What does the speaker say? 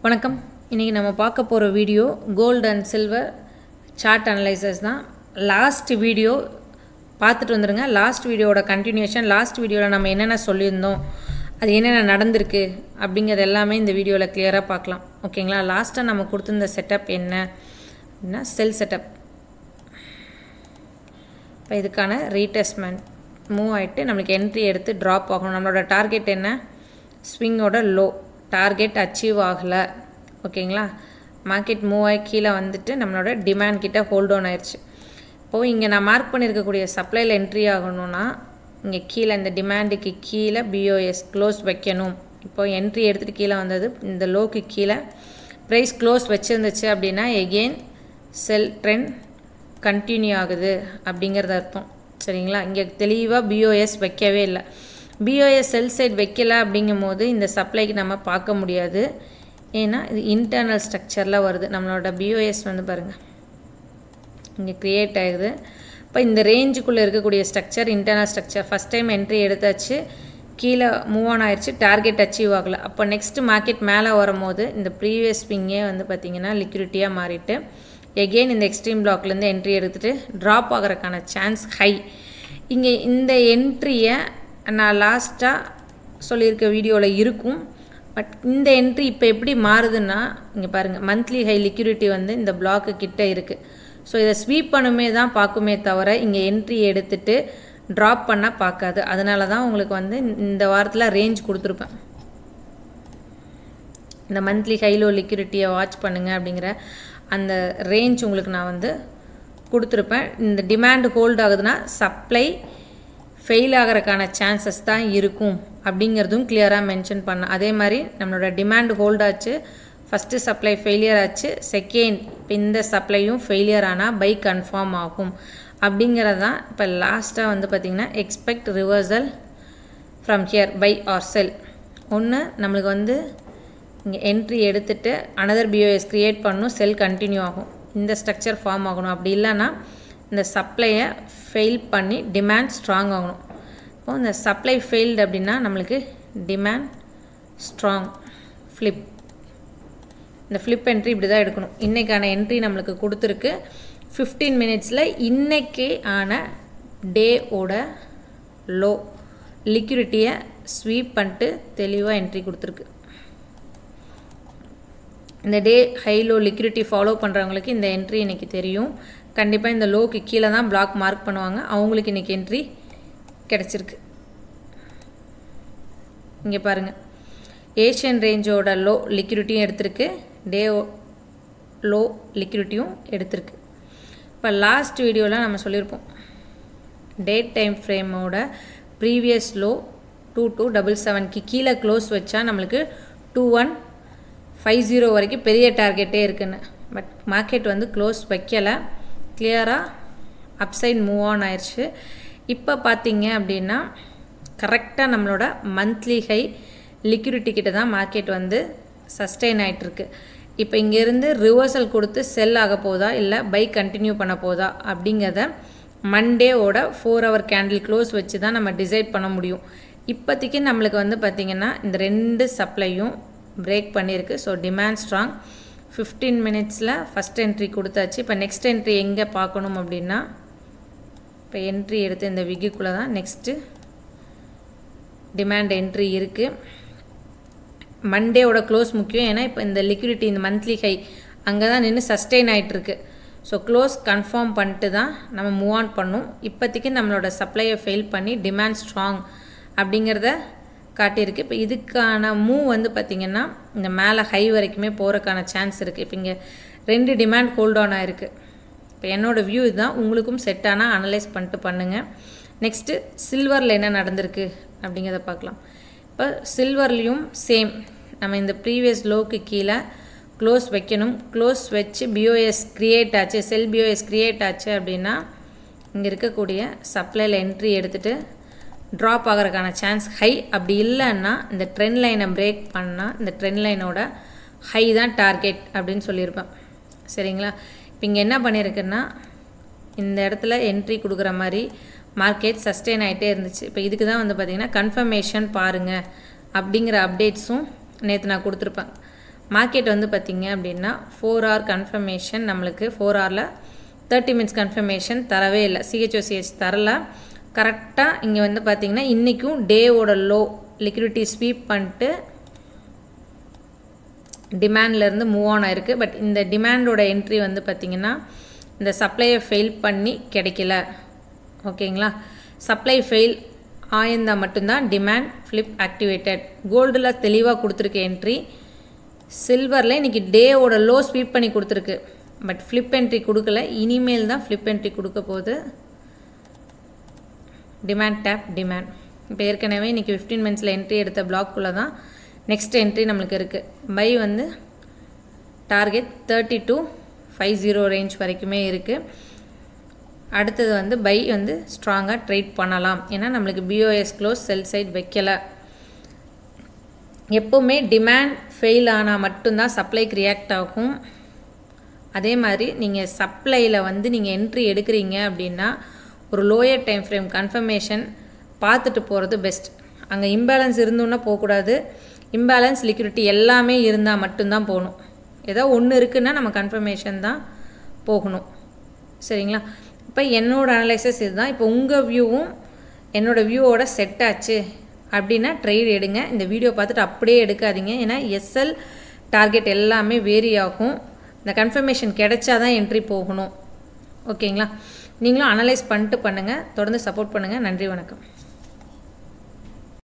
வணக்கம். இன்னைக்கு நம்ம பார்க்க போற video gold and silver chart analysis தான். லாஸ்ட் வீடியோ பார்த்துட்டு வந்துருங்க. லாஸ்ட் வீடியோவோட கண்டினியூஷன். லாஸ்ட் வீடியோவில் நம்ம என்னென்ன சொல்லியிருந்தோம், அது என்னென்ன நடந்திருக்கு அப்படிங்கிறது எல்லாமே இந்த வீடியோவில் கிளியராக பார்க்கலாம். ஓகேங்களா? லாஸ்ட்டாக நம்ம கொடுத்துருந்த செட்டப் என்ன அப்படின்னா செல் செட்டப். இப்போ இதுக்கான ரீடெஸ்ட்மெண்ட் மூவ் ஆகிட்டு நம்மளுக்கு என்ட்ரி எடுத்து ட்ராப் ஆகணும். நம்மளோட டார்கெட் என்ன? ஸ்விங்கோட லோ டார்கெட் அச்சீவ் ஆகலை. ஓகேங்களா? மார்க்கெட் மூவ் ஆகி கீழே வந்துட்டு நம்மளோட டிமாண்ட் கிட்ட ஹோல்ட் ஆன் ஆயிடுச்சு. இப்போது இங்கே நான் மார்க் பண்ணியிருக்கக்கூடிய சப்ளையில் என்ட்ரி ஆகணும்னா இங்கே கீழே இந்த டிமாண்டுக்கு கீழே பிஓஎஸ் க்ளோஸ் வைக்கணும். இப்போது என்ட்ரி எடுத்துகிட்டு கீழே வந்தது. இந்த லோக்கு கீழே ப்ரைஸ் க்ளோஸ் வச்சுருந்துச்சு அப்படின்னா எகெயின் செல் ட்ரெண்ட் கண்டினியூ ஆகுது அப்படிங்கிறது அர்த்தம். சரிங்களா? இங்கே தெளிவாக பிஓஎஸ் வைக்கவே இல்லை. பிஓஎஸ் செல் சைட் வைக்கல அப்படிங்கும் போது இந்த சப்ளைக்கு நம்ம பார்க்க முடியாது. ஏன்னா இது இன்டர்னல் ஸ்ட்ரக்சரில் வருது. நம்மளோட பிஓஎஸ் வந்து பாருங்கள் இங்கே க்ரியேட் ஆகுது. இப்போ இந்த ரேஞ்சுக்குள்ளே இருக்கக்கூடிய structure internal structure. First time entry எடுத்தாச்சு, கீழே மூவ் ஆன் ஆயிடுச்சு, டார்கெட் அச்சீவ் ஆகலை. அப்போ நெக்ஸ்ட்டு மார்க்கெட் மேலே வரும்போது இந்த ப்ரீவியஸ் ஸ்விங்கே வந்து பார்த்திங்கன்னா லிக்விடிட்டியாக மாறிட்டு எகெயின் இந்த எக்ஸ்ட்ரீம் பிளாக்லேருந்து என்ட்ரி எடுத்துகிட்டு ட்ராப் ஆகிறதுக்கான சான்ஸ் ஹை. இங்கே இந்த என்ட்ரியை நான் லாஸ்ட்டாக சொல்லியிருக்க வீடியோவில் இருக்கும். பட் இந்த என்ட்ரி இப்போ எப்படி மாறுதுன்னா இங்கே பாருங்கள், மந்த்லி ஹை லிக்விடிட்டி வந்து இந்த பிளாக்கு கிட்டே இருக்குது. ஸோ இதை ஸ்வீப் பண்ணுமே தான் பார்க்குமே தவிர இங்கே என்ட்ரி எடுத்துகிட்டு ட்ராப் பண்ணால் பார்க்காது. அதனால தான் உங்களுக்கு வந்து இந்த வாரத்தில் ரேஞ்ச் கொடுத்துருப்பேன். இந்த மந்த்லி ஹைலோ லிக்விடிட்டியை வாட்ச் பண்ணுங்கள் அப்படிங்கிற அந்த ரேஞ்ச் உங்களுக்கு நான் வந்து கொடுத்துருப்பேன். இந்த டிமாண்ட் ஹோல்ட் ஆகுதுன்னா சப்ளை ஃபெயில் ஆகிறதுக்கான சான்சஸ் தான் இருக்கும் அப்படிங்கிறதும் கிளியராக மென்ஷன் பண்ணேன். அதே மாதிரி நம்மளோட டிமாண்ட் ஹோல்ட் ஆச்சு, ஃபஸ்ட்டு சப்ளை ஃபெயிலியர் ஆச்சு, செகண்ட் இப்போ இந்த சப்ளையும் ஃபெயிலியர் ஆனால் பை கன்ஃபார்ம் ஆகும் அப்படிங்கிறது தான். இப்போ லாஸ்ட்டாக வந்து பார்த்திங்கன்னா expect reversal from here buy or sell. ஒன்று நம்மளுக்கு வந்து இங்கே என்ட்ரி எடுத்துகிட்டு அனதர் பிஓஎஸ் க்ரியேட் பண்ணணும், செல் கண்டினியூ ஆகும், இந்த ஸ்ட்ரக்சர் ஃபார்ம் ஆகணும். அப்படி இல்லைன்னா இந்த சப்ளையை ஃபெயில் பண்ணி டிமாண்ட் ஸ்ட்ராங் ஆகணும். இப்போது இந்த சப்ளை ஃபெயில்டு அப்படின்னா நம்மளுக்கு டிமாண்ட் ஸ்ட்ராங் ஃப்ளிப். இந்த ஃப்ளிப் என்ட்ரி இப்படி தான் எடுக்கணும். இன்றைக்கான என்ட்ரி நம்மளுக்கு கொடுத்துருக்கு. 15 மினிட்ஸில் இன்றைக்கே ஆன டேவோட லோ லிக்விடிட்டியை ஸ்வீப் பண்ணிட்டு தெளிவாக என்ட்ரி கொடுத்துருக்கு. இந்த டே ஹை லோ லிக்விடிட்டி ஃபாலோ பண்ணுறவங்களுக்கு இந்த என்ட்ரி இன்றைக்கி தெரியும். கண்டிப்பாக இந்த லோக்கு கீழே தான் பிளாக் மார்க் பண்ணுவாங்க. அவங்களுக்கு இன்றைக்கி என்ட்ரி கிடச்சிருக்கு. இங்கே பாருங்கள், ஏஷியன் ரேஞ்சோட லோ லிக்விடிட்டியும் எடுத்திருக்கு, டே லோ லிக்விடிட்டியும் எடுத்திருக்கு. இப்போ லாஸ்ட் வீடியோவில் நம்ம சொல்லியிருப்போம் டேட் டைம் ஃப்ரேமோட ப்ரீவியஸ் லோ 2277க்கு கீழே க்ளோஸ் வச்சா நம்மளுக்கு 2150 வரைக்கும் பெரிய டார்கெட்டே இருக்குன்னு. பட் மார்க்கெட் வந்து க்ளோஸ் வைக்கலை, கிளியராக அப்சைட் மூவ் ஆன் ஆயிடுச்சு. இப்போ பார்த்தீங்க அப்படின்னா கரெக்டாக நம்மளோட மந்த்லி ஹை லிக்விடிட்டி கிட்ட தான் மார்க்கெட் வந்து சஸ்டெயின் ஆகிட்டுருக்கு. இப்போ இங்கேருந்து ரிவர்சல் கொடுத்து செல் ஆக போதா இல்லை பை கண்டினியூ பண்ண போதா அப்படிங்கிறத மண்டேவோட 4 hour கேண்டில் க்ளோஸ் வச்சு தான் நம்ம டிசைட் பண்ண முடியும். இப்போதைக்கு நம்மளுக்கு வந்து பார்த்திங்கன்னா இந்த ரெண்டு சப்ளையும் பிரேக் பண்ணியிருக்கு. So demand strong. 15 மினிட்ஸில் ஃபஸ்ட் என்ட்ரி கொடுத்தாச்சு. இப்போ நெக்ஸ்ட் என்ட்ரி எங்கே பார்க்கணும் அப்படின்னா இப்போ என்ட்ரி எடுத்து இந்த விக்குள்ளே தான் நெக்ஸ்ட்டு டிமாண்ட் என்ட்ரி இருக்குது. மண்டேவோட க்ளோஸ் முக்கியம். ஏன்னா இப்போ இந்த லிக்விடிட்டி இந்த மந்த்லி ஹை அங்கே தான் நின்று சஸ்டெயின் ஆகிட்டுருக்கு. ஸோ க்ளோஸ் கன்ஃபார்ம் பண்ணிட்டு தான் நம்ம மூவ் ஆன் பண்ணணும். இப்போதைக்கு நம்மளோட சப்ளையை ஃபெயில் பண்ணி டிமாண்ட் ஸ்ட்ராங் அப்படிங்கிறத காட்டியிருக்கு. இப்போ இதுக்கான மூவ் வந்து பார்த்திங்கன்னா இந்த மேலே ஹை வரைக்குமே போகிறதுக்கான சான்ஸ் இருக்குது. இப்போ இங்கே ரெண்டு டிமாண்ட் ஹோல்ட் ஆன் ஆகிருக்கு. இப்போ என்னோடய வியூ இதுதான். உங்களுக்கும் செட் ஆனால் அனலைஸ் பண்ணிட்டு பண்ணுங்கள். நெக்ஸ்ட்டு சில்வரில் என்ன நடந்திருக்கு அப்படிங்கிறத பார்க்கலாம். இப்போ சில்வர்லேயும் சேம், நம்ம இந்த ப்ரீவியஸ் லோக்கு கீழே க்ளோஸ் வைக்கணும். க்ளோஸ் வச்சு பிஓஎஸ் க்ரியேட் ஆச்சு, செல் பிஓஎஸ் க்ரியேட் ஆச்சு அப்படின்னா இங்கே இருக்கக்கூடிய சப்ளையில் என்ட்ரி எடுத்துகிட்டு ட்ராப் ஆகிறதுக்கான சான்ஸ் ஹை. அப்படி இல்லைன்னா இந்த ட்ரெண்ட் லைனை பிரேக் பண்ணால் இந்த ட்ரெண்ட் லைனோட ஹை தான் டார்கெட் அப்படின்னு சொல்லியிருப்பேன். சரிங்களா? இப்போ இங்கே என்ன பண்ணியிருக்குன்னா இந்த இடத்துல என்ட்ரி கொடுக்குற மாதிரி மார்க்கெட் சஸ்டெயின் ஆகிட்டே இருந்துச்சு. இப்போ இதுக்கு தான் வந்து பார்த்திங்கன்னா கன்ஃபர்மேஷன் பாருங்கள் அப்படிங்கிற அப்டேட்ஸும் நேற்று நான் கொடுத்துருப்பேன். மார்க்கெட் வந்து பார்த்திங்க அப்படின்னா 4 hour கன்ஃபர்மேஷன் நம்மளுக்கு 4 hourல 30 minutes கன்ஃபர்மேஷன் தரவே இல்லை, சிஹெச்ஓசிஹெச் தரல. கரெக்டாக இங்கே வந்து பார்த்திங்கன்னா இன்றைக்கும் டேவோட லோ லிக்விடிட்டி ஸ்வீப் பண்ணிட்டு டிமாண்ட்லேருந்து மூவ் ஆன் ஆயிருக்கு. பட் இந்த டிமாண்டோட என்ட்ரி வந்து பார்த்திங்கன்னா இந்த சப்ளையை ஃபெயில் பண்ணி கிடைக்கல. ஓகேங்களா, சப்ளை ஃபெயில் ஆயிருந்தால் மட்டும்தான் டிமாண்ட் ஃப்ளிப் ஆக்டிவேட்டட். கோல்டில் தெளிவாக கொடுத்துருக்கு என்ட்ரி. சில்வரில் இன்றைக்கி டேவோட லோ ஸ்வீப் பண்ணி கொடுத்துருக்கு, பட் ஃப்ளிப் என்ட்ரி கொடுக்கல. இனிமேல் தான் ஃப்ளிப் என்ட்ரி கொடுக்க போகுது. டிமாண்ட் டேப் டிமாண்ட் இப்போ ஏற்கனவே இன்றைக்கி 15 minutesல என்ட்ரி எடுத்த பிளாக்குள்ளே தான் நெக்ஸ்ட் என்ட்ரி நம்மளுக்கு இருக்குது. பை வந்து டார்கெட் 3250 ரேஞ்ச் வரைக்குமே இருக்குது. அடுத்தது வந்து பை வந்து ஸ்ட்ராங்காக ட்ரேட் பண்ணலாம், ஏன்னா நம்மளுக்கு பிஓஎஸ் க்ளோஸ் செல் சைட் வைக்கலை. எப்போவுமே டிமாண்ட் ஃபெயில் ஆனால் மட்டும்தான் சப்ளைக்கு ரியாக்ட் ஆகும். அதே மாதிரி நீங்கள் சப்ளையில் வந்து நீங்கள் என்ட்ரி எடுக்கிறீங்க அப்படின்னா ஒரு லோயர் டைம் ஃப்ரேம் கன்ஃபர்மேஷன் பார்த்துட்டு போகிறது பெஸ்ட். அங்கே இம்பேலன்ஸ் இருந்தோன்னா போகக்கூடாது. இம்பேலன்ஸ் லிக்விடிட்டி எல்லாமே இருந்தால் மட்டும்தான் போகணும். ஏதோ ஒன்று இருக்குன்னா நம்ம கன்ஃபர்மேஷன் தான் போகணும். சரிங்களா, இப்போ என்னோடய அனலைசஸ் இதுதான். இப்போ உங்கள் வியூவும் என்னோடய வியூவோட செட் ஆச்சு அப்படின்னா ட்ரேட் எடுங்க. இந்த வீடியோ பார்த்துட்டு அப்படியே எடுக்காதீங்க, ஏன்னா எஸ்எல் டார்கெட் எல்லாமே வேரி ஆகும். இந்த கன்ஃபர்மேஷன் கிடைச்சாதான் என்ட்ரி போகணும். ஓகேங்களா, நீங்களும் அனலைஸ் பண்ணிட்டு பண்ணுங்கள். தொடர்ந்து சப்போர்ட் பண்ணுங்கள். நன்றி, வணக்கம்.